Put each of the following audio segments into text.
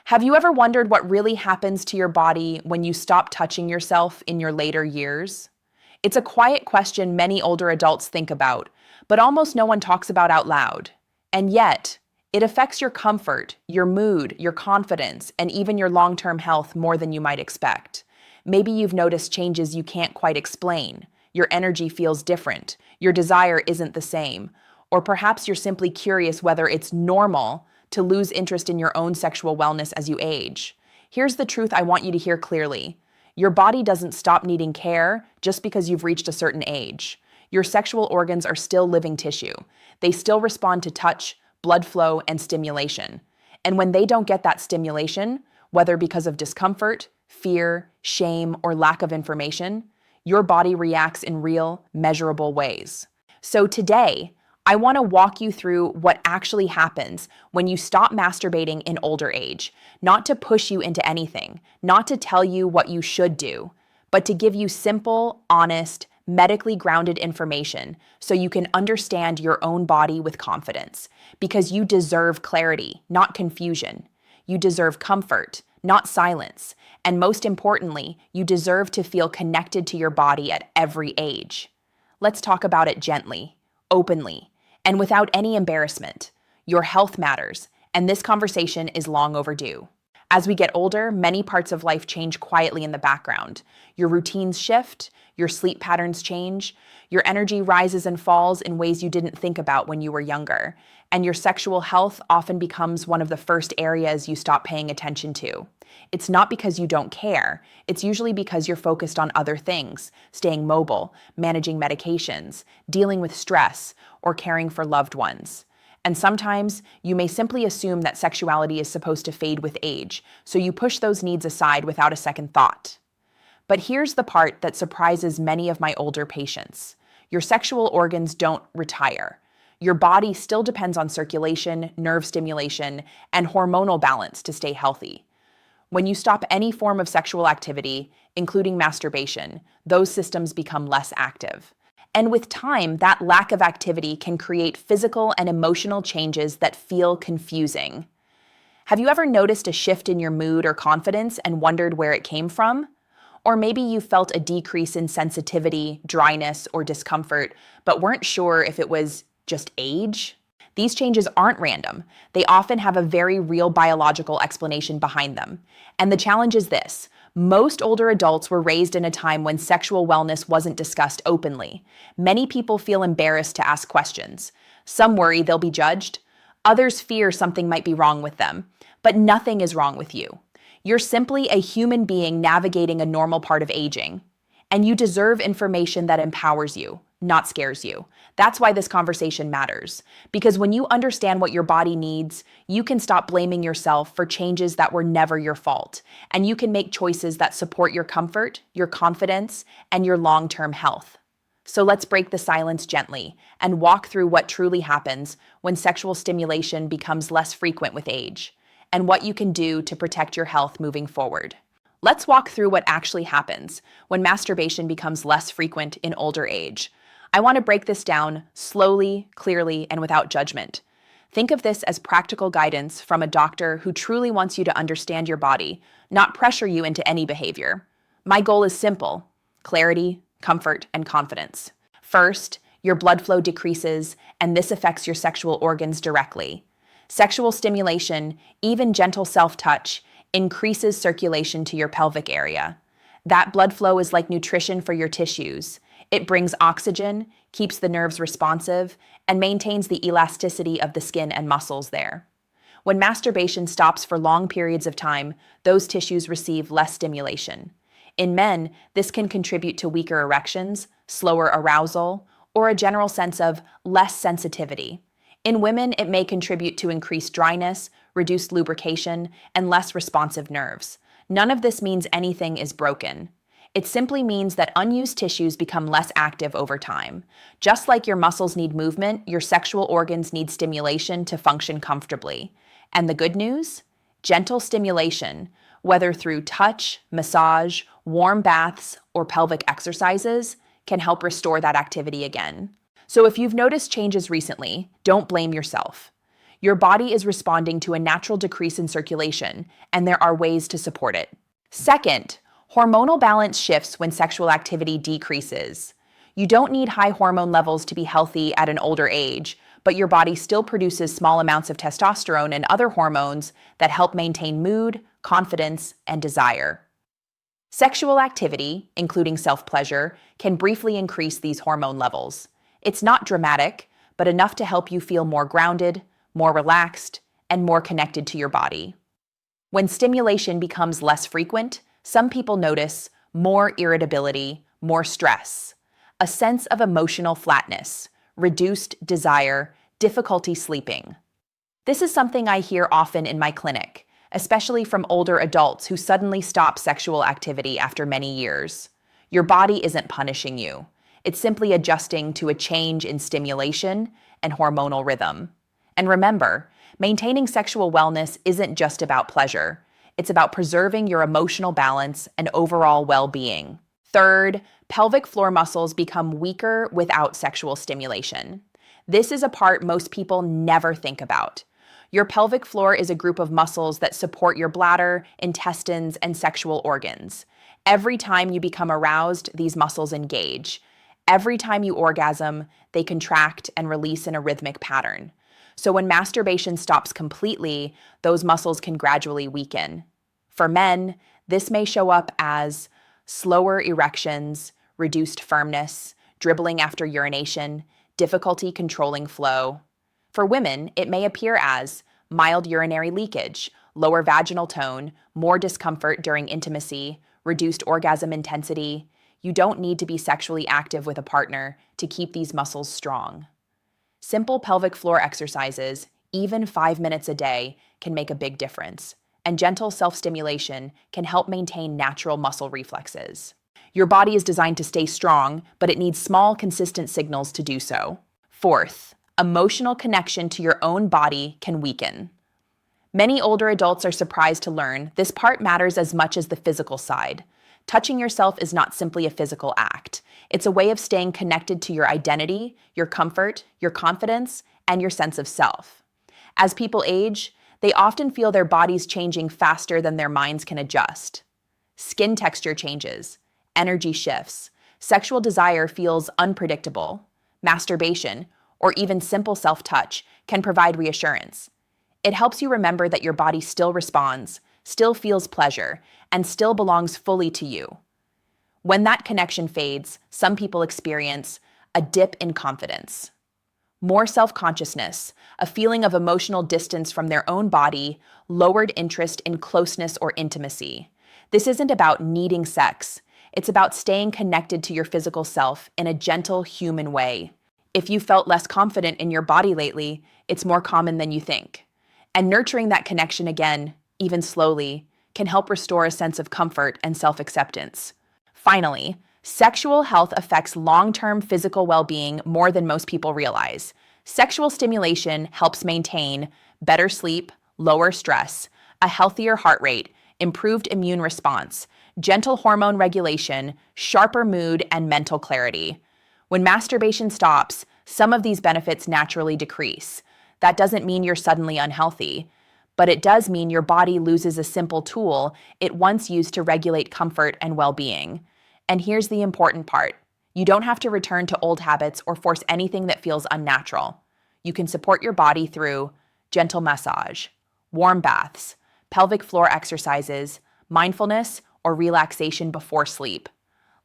Have you ever wondered what really happens to your body when you stop touching yourself in your later years? It's a quiet question many older adults think about, but almost no one talks about out loud. And yet, it affects your comfort, your mood, your confidence, and even your long-term health more than you might expect. Maybe you've noticed changes you can't quite explain. Your energy feels different. Your desire isn't the same. Or perhaps you're simply curious whether it's normal to lose interest in your own sexual wellness as you age. Here's the truth I want you to hear clearly. Your body doesn't stop needing care just because you've reached a certain age. Your sexual organs are still living tissue. They still respond to touch, blood flow, and stimulation. And when they don't get that stimulation, whether because of discomfort, fear, shame, or lack of information, your body reacts in real, measurable ways. So today, I want to walk you through what actually happens when you stop masturbating in older age, not to push you into anything, not to tell you what you should do, but to give you simple, honest, medically grounded information so you can understand your own body with confidence. Because you deserve clarity, not confusion. You deserve comfort, not silence. And most importantly, you deserve to feel connected to your body at every age. Let's talk about it gently, openly, and without any embarrassment. Your health matters, and this conversation is long overdue. As we get older, many parts of life change quietly in the background. Your routines shift, your sleep patterns change, your energy rises and falls in ways you didn't think about when you were younger, and your sexual health often becomes one of the first areas you stop paying attention to. It's not because you don't care, it's usually because you're focused on other things, staying mobile, managing medications, dealing with stress, or caring for loved ones. And sometimes you may simply assume that sexuality is supposed to fade with age, so you push those needs aside without a second thought. But here's the part that surprises many of my older patients. Your sexual organs don't retire. Your body still depends on circulation, nerve stimulation, and hormonal balance to stay healthy. When you stop any form of sexual activity, including masturbation, those systems become less active. And with time, that lack of activity can create physical and emotional changes that feel confusing. Have you ever noticed a shift in your mood or confidence and wondered where it came from? Or maybe you felt a decrease in sensitivity, dryness, or discomfort, but weren't sure if it was just age? These changes aren't random. They often have a very real biological explanation behind them. And the challenge is this: most older adults were raised in a time when sexual wellness wasn't discussed openly. Many people feel embarrassed to ask questions. Some worry they'll be judged. Others fear something might be wrong with them. But nothing is wrong with you. You're simply a human being navigating a normal part of aging. And you deserve information that empowers you, not scares you. That's why this conversation matters. Because when you understand what your body needs, you can stop blaming yourself for changes that were never your fault. And you can make choices that support your comfort, your confidence, and your long-term health. So let's break the silence gently and walk through what truly happens when sexual stimulation becomes less frequent with age, and what you can do to protect your health moving forward. Let's walk through what actually happens when masturbation becomes less frequent in older age. I want to break this down slowly, clearly, and without judgment. Think of this as practical guidance from a doctor who truly wants you to understand your body, not pressure you into any behavior. My goal is simple: clarity, comfort, and confidence. First, your blood flow decreases, and this affects your sexual organs directly. Sexual stimulation, even gentle self-touch, increases circulation to your pelvic area. That blood flow is like nutrition for your tissues. It brings oxygen, keeps the nerves responsive, and maintains the elasticity of the skin and muscles there. When masturbation stops for long periods of time, those tissues receive less stimulation. In men, this can contribute to weaker erections, slower arousal, or a general sense of less sensitivity. In women, it may contribute to increased dryness, reduced lubrication, and less responsive nerves. None of this means anything is broken. It simply means that unused tissues become less active over time. Just like your muscles need movement, your sexual organs need stimulation to function comfortably. And the good news? Gentle stimulation, whether through touch, massage, warm baths, or pelvic exercises, can help restore that activity again. So if you've noticed changes recently, don't blame yourself. Your body is responding to a natural decrease in circulation, and there are ways to support it. Second, hormonal balance shifts when sexual activity decreases. You don't need high hormone levels to be healthy at an older age, but your body still produces small amounts of testosterone and other hormones that help maintain mood, confidence, and desire. Sexual activity, including self-pleasure, can briefly increase these hormone levels. It's not dramatic, but enough to help you feel more grounded, more relaxed, and more connected to your body. When stimulation becomes less frequent, some people notice more irritability, more stress, a sense of emotional flatness, reduced desire, difficulty sleeping. This is something I hear often in my clinic, especially from older adults who suddenly stop sexual activity after many years. Your body isn't punishing you. It's simply adjusting to a change in stimulation and hormonal rhythm. And remember, maintaining sexual wellness isn't just about pleasure. It's about preserving your emotional balance and overall well-being. Third, pelvic floor muscles become weaker without sexual stimulation. This is a part most people never think about. Your pelvic floor is a group of muscles that support your bladder, intestines, and sexual organs. Every time you become aroused, these muscles engage. Every time you orgasm, they contract and release in a rhythmic pattern. So when masturbation stops completely, those muscles can gradually weaken. For men, this may show up as slower erections, reduced firmness, dribbling after urination, difficulty controlling flow. For women, it may appear as mild urinary leakage, lower vaginal tone, more discomfort during intimacy, reduced orgasm intensity. You don't need to be sexually active with a partner to keep these muscles strong. Simple pelvic floor exercises, even 5 minutes a day, can make a big difference, and gentle self-stimulation can help maintain natural muscle reflexes. Your body is designed to stay strong, but it needs small, consistent signals to do so. Fourth, emotional connection to your own body can weaken. Many older adults are surprised to learn this part matters as much as the physical side. Touching yourself is not simply a physical act. It's a way of staying connected to your identity, your comfort, your confidence, and your sense of self. As people age, they often feel their bodies changing faster than their minds can adjust. Skin texture changes, energy shifts, sexual desire feels unpredictable. Masturbation, or even simple self-touch, can provide reassurance. It helps you remember that your body still responds, still feels pleasure, and still belongs fully to you. When that connection fades, some people experience a dip in confidence. More self-consciousness, a feeling of emotional distance from their own body, lowered interest in closeness or intimacy. This isn't about needing sex. It's about staying connected to your physical self in a gentle, human way. If you felt less confident in your body lately, it's more common than you think. And nurturing that connection again, even slowly, can help restore a sense of comfort and self-acceptance. Finally, sexual health affects long-term physical well-being more than most people realize. Sexual stimulation helps maintain better sleep, lower stress, a healthier heart rate, improved immune response, gentle hormone regulation, sharper mood, and mental clarity. When masturbation stops, some of these benefits naturally decrease. That doesn't mean you're suddenly unhealthy, but it does mean your body loses a simple tool it once used to regulate comfort and well-being. And here's the important part. You don't have to return to old habits or force anything that feels unnatural. You can support your body through gentle massage, warm baths, pelvic floor exercises, mindfulness, or relaxation before sleep.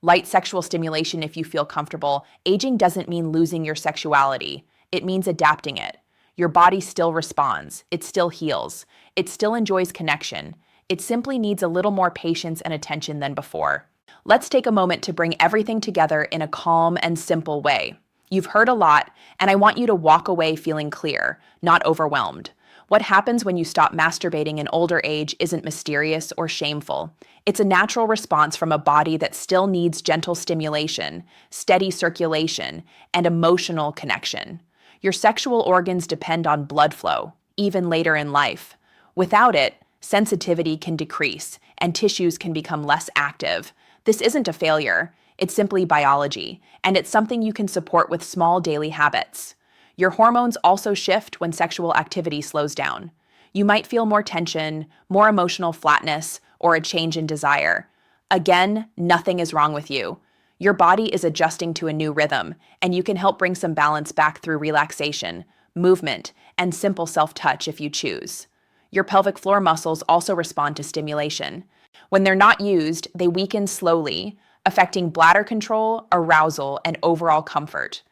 Light sexual stimulation if you feel comfortable. Aging doesn't mean losing your sexuality. It means adapting it. Your body still responds. It still heals. It still enjoys connection. It simply needs a little more patience and attention than before. Let's take a moment to bring everything together in a calm and simple way. You've heard a lot, and I want you to walk away feeling clear, not overwhelmed. What happens when you stop masturbating in older age isn't mysterious or shameful. It's a natural response from a body that still needs gentle stimulation, steady circulation, and emotional connection. Your sexual organs depend on blood flow, even later in life. Without it, sensitivity can decrease, and tissues can become less active. This isn't a failure. It's simply biology, and it's something you can support with small daily habits. Your hormones also shift when sexual activity slows down. You might feel more tension, more emotional flatness, or a change in desire. Again, nothing is wrong with you. Your body is adjusting to a new rhythm, and you can help bring some balance back through relaxation, movement, and simple self-touch if you choose. Your pelvic floor muscles also respond to stimulation. When they're not used, they weaken slowly, affecting bladder control, arousal, and overall comfort.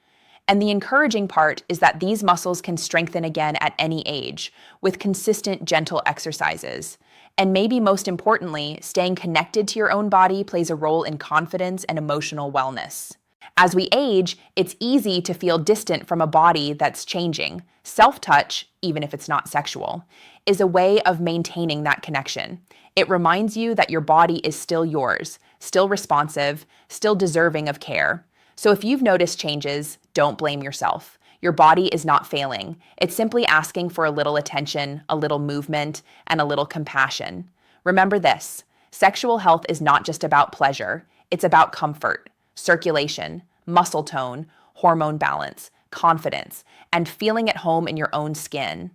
And the encouraging part is that these muscles can strengthen again at any age, with consistent, gentle exercises. And maybe most importantly, staying connected to your own body plays a role in confidence and emotional wellness. As we age, it's easy to feel distant from a body that's changing. Self-touch, even if it's not sexual, is a way of maintaining that connection. It reminds you that your body is still yours, still responsive, still deserving of care. So if you've noticed changes, don't blame yourself. Your body is not failing. It's simply asking for a little attention, a little movement, and a little compassion. Remember this: sexual health is not just about pleasure, it's about comfort, circulation, muscle tone, hormone balance, confidence, and feeling at home in your own skin.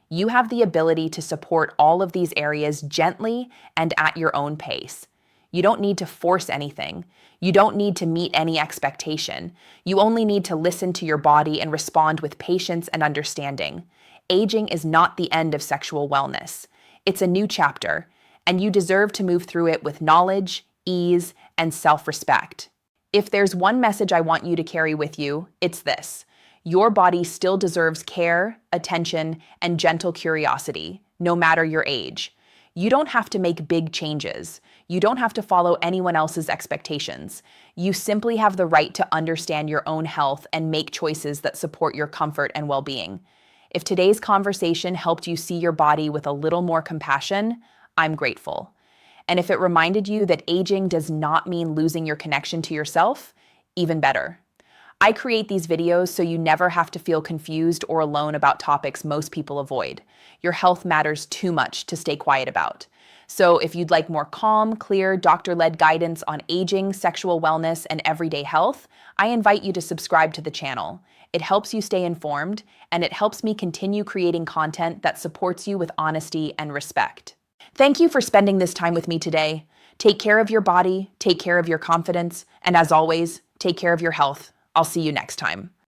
You have the ability to support all of these areas gently and at your own pace. You don't need to force anything. You don't need to meet any expectation. You only need to listen to your body and respond with patience and understanding. Aging is not the end of sexual wellness. It's a new chapter, and you deserve to move through it with knowledge, ease, and self-respect. If there's one message I want you to carry with you, it's this: your body still deserves care, attention, and gentle curiosity, no matter your age. You don't have to make big changes. You don't have to follow anyone else's expectations. You simply have the right to understand your own health and make choices that support your comfort and well-being. If today's conversation helped you see your body with a little more compassion, I'm grateful. And if it reminded you that aging does not mean losing your connection to yourself, even better. I create these videos so you never have to feel confused or alone about topics most people avoid. Your health matters too much to stay quiet about. So if you'd like more calm, clear, doctor-led guidance on aging, sexual wellness, and everyday health, I invite you to subscribe to the channel. It helps you stay informed, and it helps me continue creating content that supports you with honesty and respect. Thank you for spending this time with me today. Take care of your body, take care of your confidence, and as always, take care of your health. I'll see you next time.